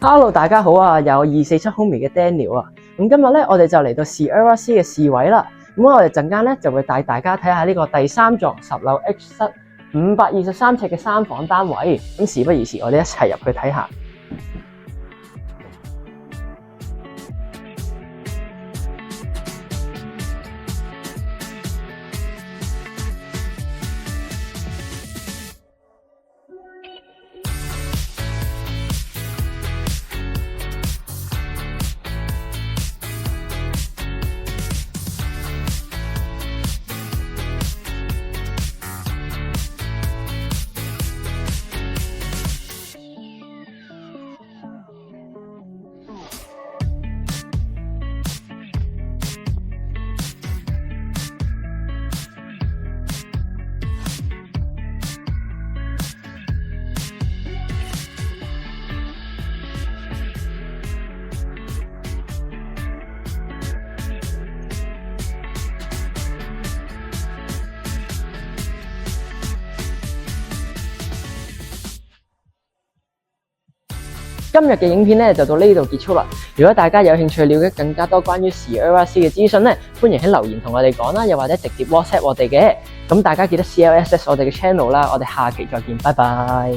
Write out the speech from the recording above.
Hello， 大家好啊！有247 Homie 嘅 Daniel 啊，咁今日咧我哋就嚟到 Sierra C 嘅試位啦。咁我哋陣間咧就會帶大家睇下呢個第三座10樓 H 室523尺嘅3房單位。咁事不宜遲，我哋一齊入去睇下。今日嘅影片咧就到呢度結束啦。如果大家有興趣了解更加多關於 Sierra C 嘅資訊咧，歡迎喺留言同我哋講啦，又或者直接 WhatsApp 我哋嘅。咁大家記得 CLSS 我哋嘅 channel啦。我哋下期再見，拜拜。